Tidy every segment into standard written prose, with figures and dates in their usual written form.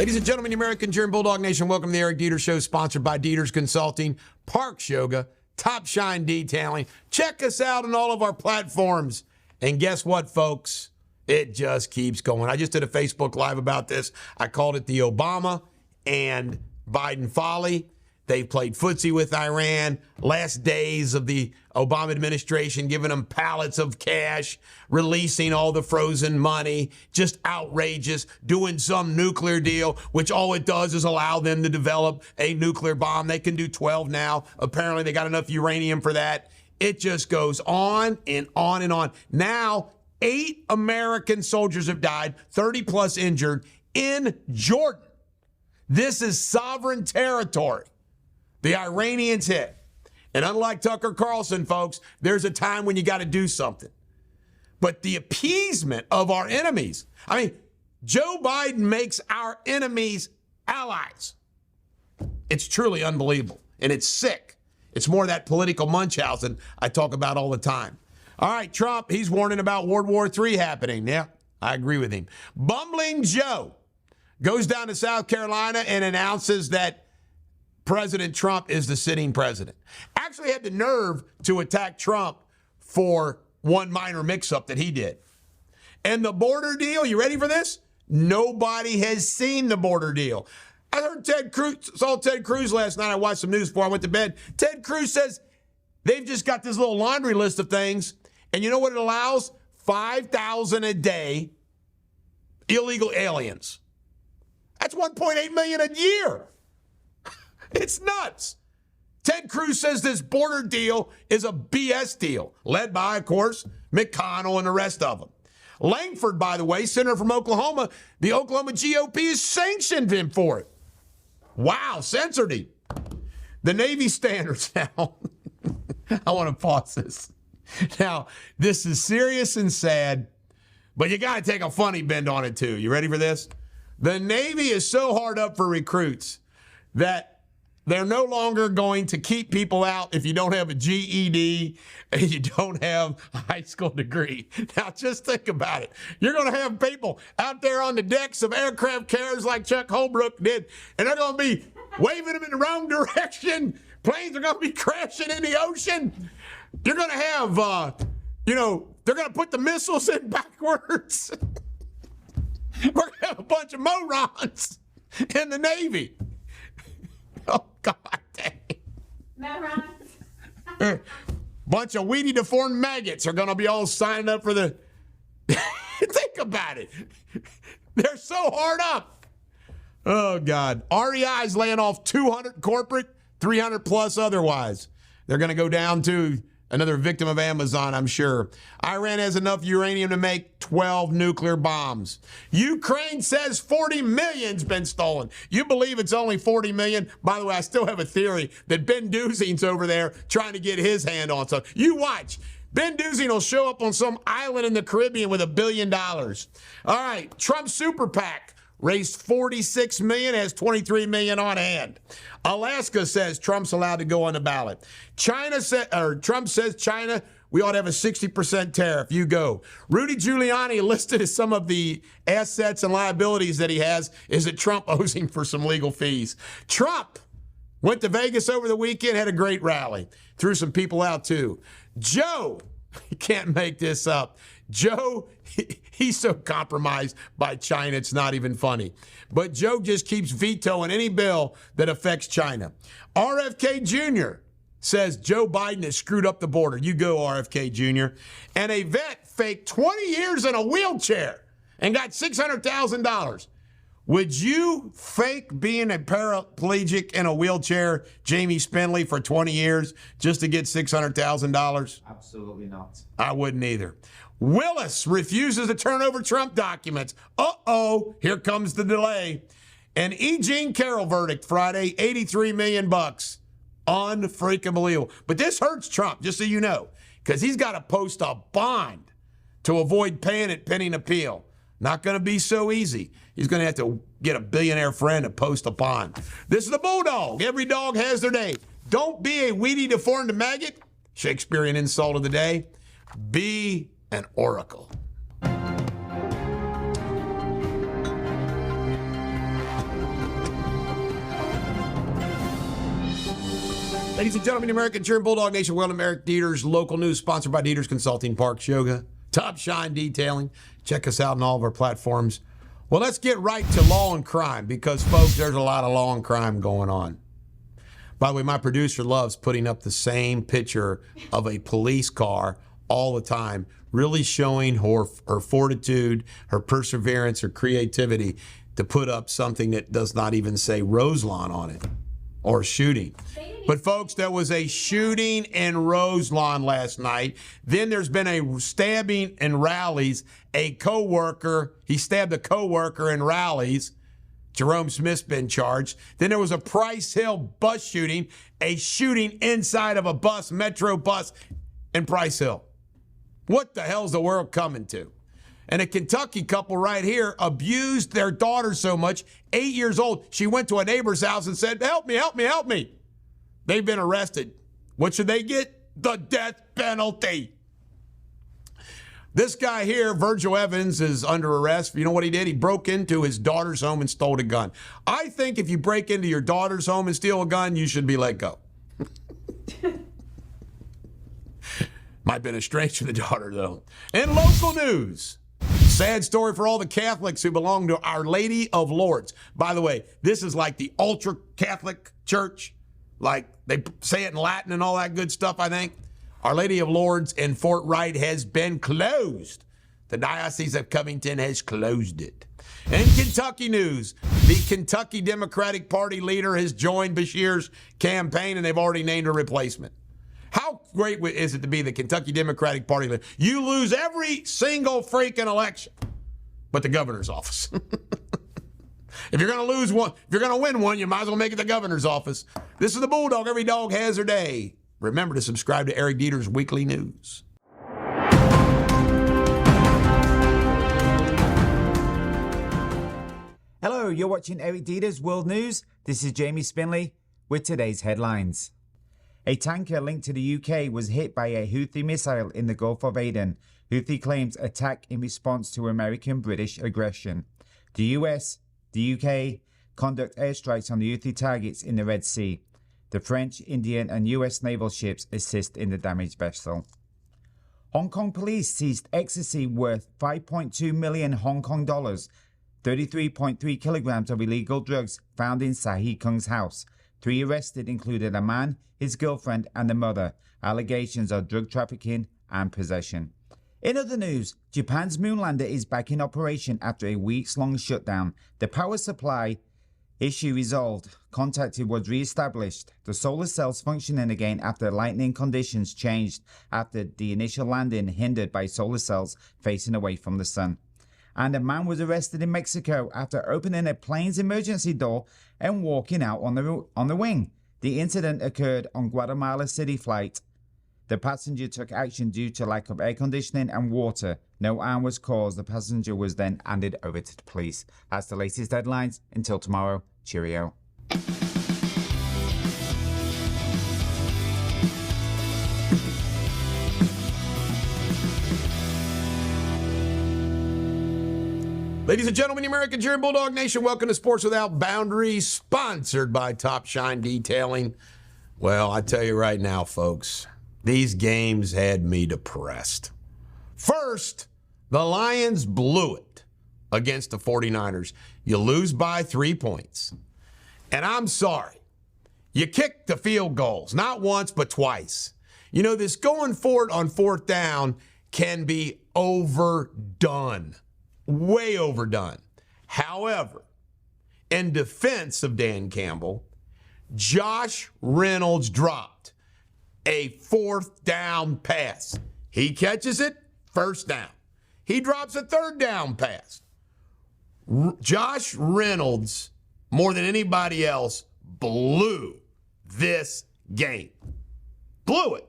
Ladies and gentlemen, the American German Bulldog Nation, welcome to the Eric Deters Show, sponsored by Deters Consulting, Parks Yoga, Top Shine Detailing. Check us out on all of our platforms. And guess what, folks? It just keeps going. I just did a Facebook Live about this. I called it the Obama and Biden folly. They played footsie with Iran. Last days of the Obama administration, giving them pallets of cash, releasing all the frozen money, just outrageous, doing some nuclear deal, which all it does is allow them to develop a nuclear bomb. They can do 12 now. Apparently, they got enough uranium for that. It just goes on and on and on. Now, 8 American soldiers have died, 30 plus injured in Jordan. This is sovereign territory. The Iranians hit. And unlike Tucker Carlson, folks, there's a time when you got to do something. But the appeasement of our enemies, I mean, Joe Biden makes our enemies allies. It's truly unbelievable. And it's sick. It's more of that political Munchausen I talk about all the time. All right, Trump, he's warning about World War III happening. Yeah, I agree with him. Bumbling Joe goes down to South Carolina and announces that President Trump is the sitting president. Actually had the nerve to attack Trump for one minor mix-up that he did. And the border deal, you ready for this? Nobody has seen the border deal. I heard saw Ted Cruz last night. I watched some news before I went to bed. Ted Cruz says they've just got this little laundry list of things. And you know what it allows? 5,000 a day illegal aliens. That's 1.8 million a year. It's nuts. Ted Cruz says this border deal is a BS deal, led by, of course, McConnell and the rest of them. Langford, by the way, senator from Oklahoma, the Oklahoma GOP has sanctioned him for it. Wow, censored him. The Navy standards now. I want to pause this. Now, this is serious and sad, but you got to take a funny bend on it, too. You ready for this? The Navy is so hard up for recruits that they're no longer going to keep people out if you don't have a GED and you don't have a high school degree. Now, just think about it. You're going to have people out there on the decks of aircraft carriers like Chuck Holbrook did, and they're going to be waving them in the wrong direction. Planes are going to be crashing in the ocean. You're going to have, they're going to put the missiles in backwards. We're going to have a bunch of morons in the Navy. Oh, God dang. Bunch of weedy, deformed maggots are going to be all signing up for the... Think about it. They're so hard up. Oh, God. REI is laying off 200 corporate, 300 plus otherwise. They're going to go down to another victim of Amazon, I'm sure. Iran has enough uranium to make 12 nuclear bombs. Ukraine says 40 million's been stolen. You believe it's only 40 million? By the way, I still have a theory that Ben Duzing's over there trying to get his hand on something. You watch. Ben Duzing will show up on some island in the Caribbean with $1 billion. All right, Trump Super PAC raised $46 million, has $23 million on hand. Alaska says Trump's allowed to go on the ballot. Trump says China, we ought to have a 60% tariff. You go. Rudy Giuliani listed as some of the assets and liabilities that he has is that Trump owes him for some legal fees. Trump went to Vegas over the weekend, had a great rally. Threw some people out too. Joe, you can't make this up. Joe, he's so compromised by China, it's not even funny. But Joe just keeps vetoing any bill that affects China. RFK Jr. says Joe Biden has screwed up the border. You go, RFK Jr. And a vet faked 20 years in a wheelchair and got $600,000. Would you fake being a paraplegic in a wheelchair, Jamie Spindley, for 20 years just to get $600,000? Absolutely not. I wouldn't either. Willis refuses to turn over Trump documents. Uh-oh, here comes the delay. An E. Jean Carroll verdict Friday, $83 million. Unfreaking believable. But this hurts Trump, just so you know, because he's got to post a bond to avoid paying it pending appeal. Not going to be so easy. He's going to have to get a billionaire friend to post a bond. This is the Bulldog. Every dog has their day. Don't be a weedy, deformed maggot. Shakespearean insult of the day. Be an oracle. Ladies and gentlemen, American cheering Bulldog Nation, welcome to Eric Deters Local News, sponsored by Deters Consulting, Park Yoga, Top Shine Detailing. Check us out on all of our platforms. Well, let's get right to law and crime because, folks, there's a lot of law and crime going on. By the way, my producer loves putting up the same picture of a police car all the time, really showing her fortitude, her perseverance, her creativity to put up something that does not even say Roselawn on it or shooting. But, folks, there was a shooting in Roselawn last night. Then there's been a stabbing in Rallies. He stabbed a coworker in Rallies. Jerome Smith's been charged. Then there was a Price Hill bus shooting, a shooting inside of a bus, Metro bus in Price Hill. What the hell's the world coming to? And a Kentucky couple right here abused their daughter so much, 8 years old, she went to a neighbor's house and said, help me, help me, help me. They've been arrested. What should they get? The death penalty. This guy here, Virgil Evans, is under arrest. You know what he did? He broke into his daughter's home and stole a gun. I think if you break into your daughter's home and steal a gun, you should be let go. Might have been a stretch for the daughter, though. In local news, sad story for all the Catholics who belong to Our Lady of Lourdes. By the way, this is like the ultra-Catholic church. Like they say it in Latin and all that good stuff, I think. Our Lady of Lourdes in Fort Wright has been closed. The Diocese of Covington has closed it. In Kentucky news, the Kentucky Democratic Party leader has joined Beshear's campaign, and they've already named a replacement. How great is it to be the Kentucky Democratic Party leader? You lose every single freaking election but the governor's office. If you're going to lose one, if you're going to win one, you might as well make it the governor's office. This is the Bulldog. Every dog has their day. Remember to subscribe to Eric Deters Weekly News. Hello, you're watching Eric Deters World News. This is Jamie Spindley with today's headlines. A tanker linked to the UK was hit by a Houthi missile in the Gulf of Aden. Houthi claims attack in response to American-British aggression. The US, the UK conduct airstrikes on the Houthi targets in the Red Sea. The French, Indian and US naval ships assist in the damaged vessel. Hong Kong police seized ecstasy worth 5.2 million Hong Kong dollars, 33.3 kilograms of illegal drugs found in Sa Hee Kung's house. 3 arrested included a man, his girlfriend and the mother. Allegations of drug trafficking and possession. In other news, Japan's moonlander is back in operation after a weeks-long shutdown. The power supply issue resolved. Contact was re-established. The solar cells functioning again after lightning conditions changed after the initial landing hindered by solar cells facing away from the sun. And a man was arrested in Mexico after opening a plane's emergency door and walking out on the wing. The incident occurred on Guatemala City flight. The passenger took action due to lack of air conditioning and water. No harm was caused. The passenger was then handed over to the police. That's the latest headlines. Until tomorrow, cheerio. Ladies and gentlemen, the American cheering Bulldog Nation, welcome to Sports Without Boundaries, sponsored by Top Shine Detailing. Well, I tell you right now, folks, these games had me depressed. First, the Lions blew it against the 49ers. You lose by 3 points. And I'm sorry, you kicked the field goals, not once, but twice. You know, this going forward on 4th down can be overdone, way overdone. However, in defense of Dan Campbell, Josh Reynolds dropped a 4th down pass. He catches it, 1st down. He drops a 3rd down pass. Josh Reynolds, more than anybody else, blew this game. Blew it.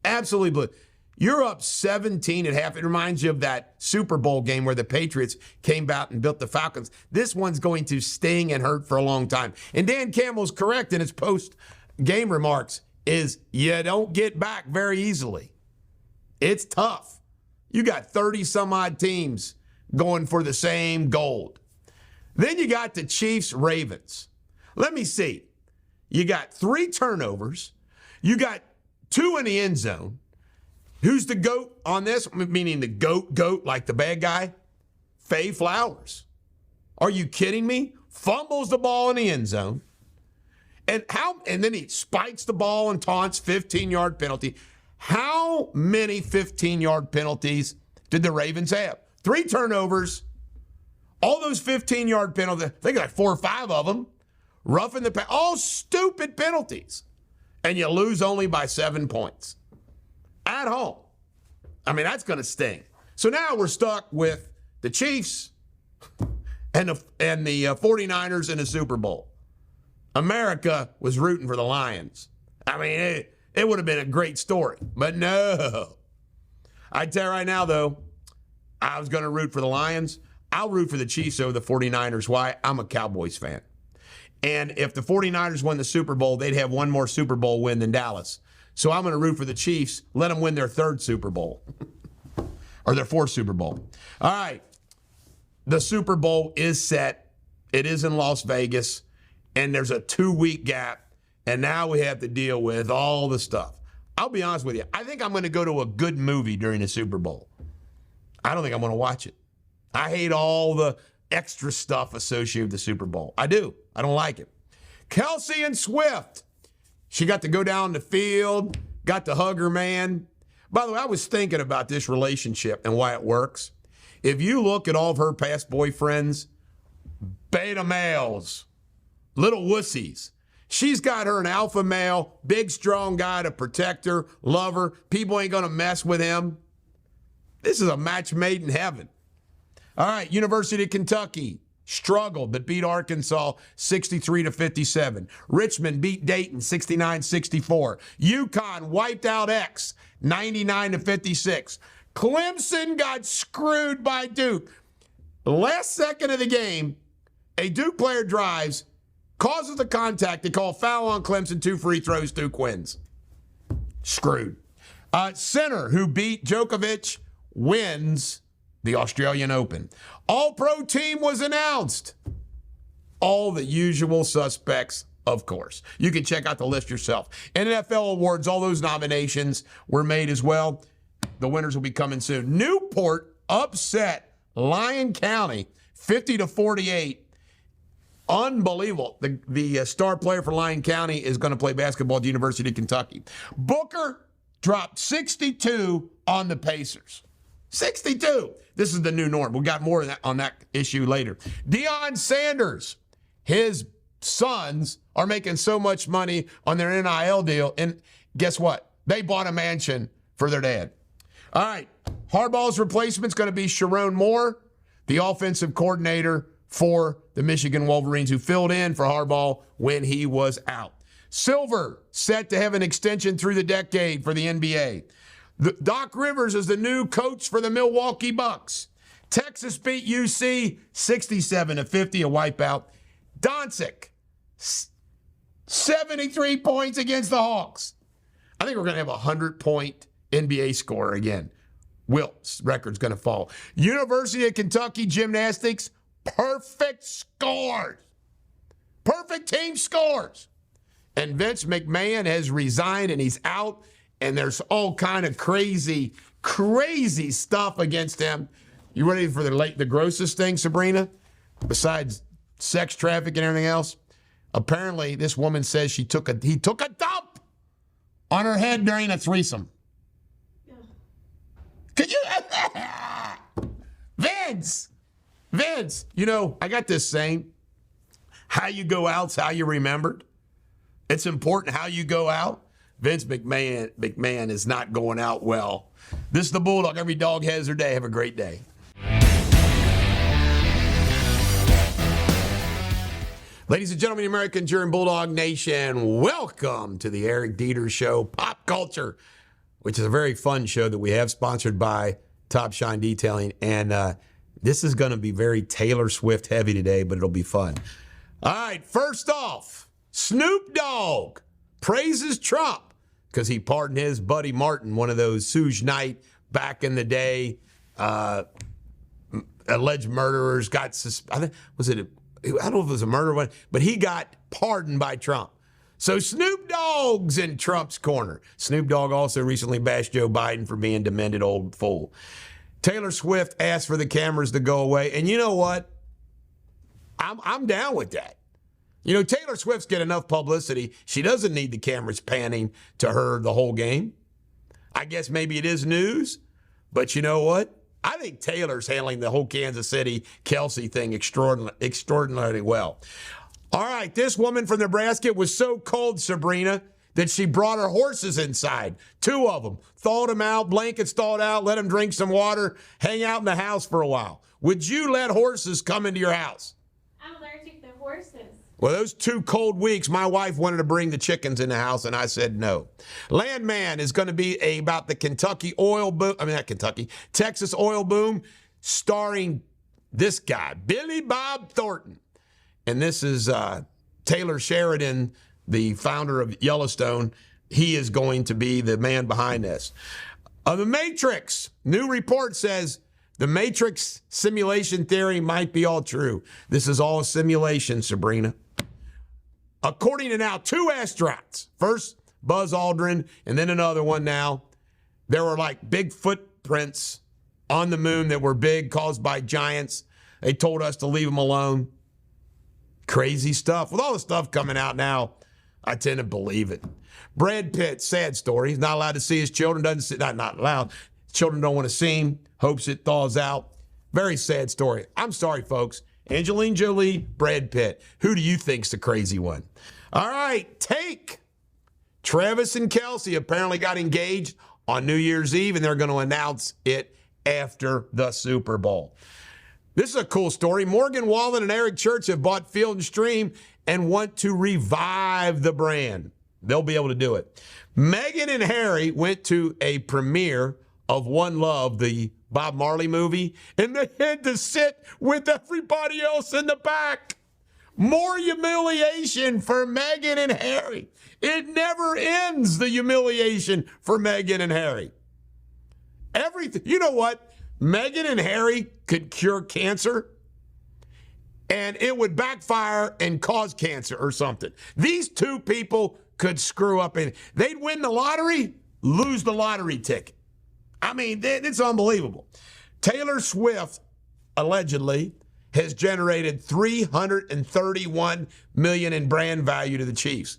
Absolutely blew it. You're up 17 at half. It reminds you of that Super Bowl game where the Patriots came out and built the Falcons. This one's going to sting and hurt for a long time. And Dan Campbell's correct in his post-game remarks is you don't get back very easily. It's tough. You got 30-some-odd teams going for the same gold. Then you got the Chiefs-Ravens. Let me see. You got 3 turnovers. You got 2 in the end zone. Who's the GOAT on this? Meaning the GOAT, like the bad guy? Faye Flowers. Are you kidding me? Fumbles the ball in the end zone. And then he spikes the ball and taunts, 15-yard penalty. How many 15-yard penalties did the Ravens have? 3 turnovers. All those 15-yard penalties, I think like 4 or 5 of them. Roughing the pass, all stupid penalties. And you lose only by 7 points. At home. I mean, that's going to sting. So now we're stuck with the Chiefs and the 49ers in the Super Bowl. America was rooting for the Lions. I mean, it would have been a great story. But no. I tell you right now, though, I was going to root for the Lions. I'll root for the Chiefs over the 49ers. Why? I'm a Cowboys fan. And if the 49ers won the Super Bowl, they'd have one more Super Bowl win than Dallas. So I'm going to root for the Chiefs. Let them win their 3rd Super Bowl. Or their 4th Super Bowl. All right. The Super Bowl is set. It is in Las Vegas. And there's a 2-week gap. And now we have to deal with all the stuff. I'll be honest with you. I think I'm going to go to a good movie during the Super Bowl. I don't think I'm going to watch it. I hate all the extra stuff associated with the Super Bowl. I do. I don't like it. Kelsey and Swift. She got to go down the field, got to hug her man. By the way, I was thinking about this relationship and why it works. If you look at all of her past boyfriends, beta males, little wussies. She's got her an alpha male, big, strong guy to protect her, love her. People ain't going to mess with him. This is a match made in heaven. All right, University of Kentucky struggled but beat Arkansas 63-57. Richmond beat Dayton 69-64. UConn wiped out X 99-56. Clemson got screwed by Duke. Last second of the game, a Duke player drives, causes the contact. They call foul on Clemson, 2 free throws, Duke wins. Screwed. Sinner, who beat Djokovic, wins the Australian Open. All-Pro team was announced. All the usual suspects, of course. You can check out the list yourself. NFL awards, all those nominations were made as well. The winners will be coming soon. Newport upset Lyon County 50-48. Unbelievable. The star player for Lyon County is going to play basketball at the University of Kentucky. Booker dropped 62 on the Pacers. 62. This is the new norm. We got more on that issue later. Deion Sanders, his sons are making so much money on their NIL deal, and guess what? They bought a mansion for their dad. All right, Harbaugh's replacement's going to be Sharon Moore, the offensive coordinator for the Michigan Wolverines, who filled in for Harbaugh when he was out. Silver set to have an extension through the decade for the NBA. Doc Rivers is the new coach for the Milwaukee Bucks. Texas beat UC 67-50, a wipeout. Doncic, 73 points against the Hawks. I think we're going to have a 100-point NBA scorer again. Wilt's record's going to fall. University of Kentucky gymnastics, perfect scores. Perfect team scores. And Vince McMahon has resigned and he's out. And there's all kind of crazy, crazy stuff against him. You ready for the grossest thing, Sabrina? Besides sex trafficking and everything else? Apparently, this woman says he took a dump on her head during a threesome. Yeah. Could you? Vince, you know, I got this saying, how you go out's how you remembered. It's important how you go out. Vince McMahon is not going out well. This is the Bulldog. Every dog has their day. Have a great day. Ladies and gentlemen, American German Bulldog Nation, welcome to the Eric Deters Show, Pop Culture, which is a very fun show that we have sponsored by Top Shine Detailing. And this is going to be very Taylor Swift heavy today, but it'll be fun. All right, first off, Snoop Dogg praises Trump because he pardoned his buddy Martin, one of those Suge Knight back in the day, alleged murderers got I don't know if it was a murder one, but he got pardoned by Trump. So Snoop Dogg's in Trump's corner. Snoop Dogg also recently bashed Joe Biden for being a demented old fool. Taylor Swift asked for the cameras to go away. And you know what? I'm down with that. You know, Taylor Swift's get enough publicity. She doesn't need the cameras panning to her the whole game. I guess maybe it is news, but you know what? I think Taylor's handling the whole Kansas City Kelsey thing extraordinarily well. All right, this woman from Nebraska was so cold, Sabrina, that she brought her horses inside. 2 of them. Thawed them out, blankets thawed out, let them drink some water, hang out in the house for a while. Would you let horses come into your house? I'm allergic to horses. Well, those 2 cold weeks, my wife wanted to bring the chickens in the house, and I said no. Landman is going to be about the Texas oil boom, starring this guy, Billy Bob Thornton. And this is Taylor Sheridan, the founder of Yellowstone. He is going to be the man behind this. The Matrix, new report says the Matrix simulation theory might be all true. This is all a simulation, Sabrina. According to now 2 astronauts, first Buzz Aldrin and then another one now, there were like big footprints on the moon that were big, caused by giants. They told us to leave them alone. Crazy stuff. With all the stuff coming out now, I tend to believe it. Brad Pitt, sad story. He's not allowed to see his children. Not allowed. Children don't want to see him. Hopes it thaws out. Very sad story. I'm sorry, folks. Angelina Jolie, Brad Pitt. Who do you think's the crazy one? All right, take. Travis and Kelsey apparently got engaged on New Year's Eve, and they're going to announce it after the Super Bowl. This is a cool story. Morgan Wallen and Eric Church have bought Field & Stream and want to revive the brand. They'll be able to do it. Meghan and Harry went to a premiere of One Love, the Bob Marley movie, and they had to sit with everybody else in the back. More humiliation for Meghan and Harry. It never ends, the humiliation for Meghan and Harry. Everything. You know what? Meghan and Harry could cure cancer, and it would backfire and cause cancer or something. These 2 people could screw up, and they'd win the lottery, lose the lottery ticket. I mean, it's unbelievable. Taylor Swift, allegedly, has generated $331 million in brand value to the Chiefs.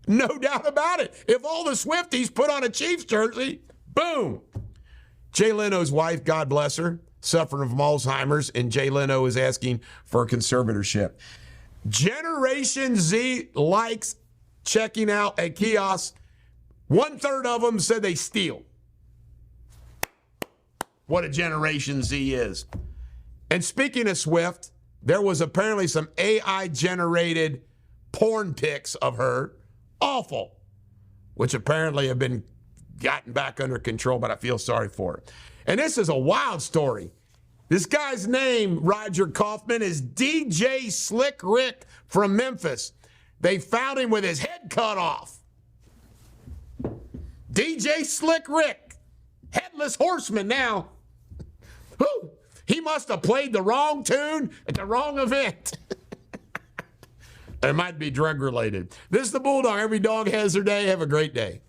No doubt about it. If all the Swifties put on a Chiefs jersey, boom. Jay Leno's wife, God bless her, suffering from Alzheimer's, and Jay Leno is asking for a conservatorship. Generation Z likes checking out at kiosks. 1/3 of them said they steal. What a Generation Z is. And speaking of Swift, there was apparently some AI-generated porn pics of her. Awful. Which apparently have been gotten back under control, but I feel sorry for her. And this is a wild story. This guy's name, Roger Kaufman, is DJ Slick Rick from Memphis. They found him with his head cut off. DJ Slick Rick, headless horseman now. Whew. He must have played the wrong tune at the wrong event. It might be drug related. This is the Bulldog. Every dog has their day. Have a great day.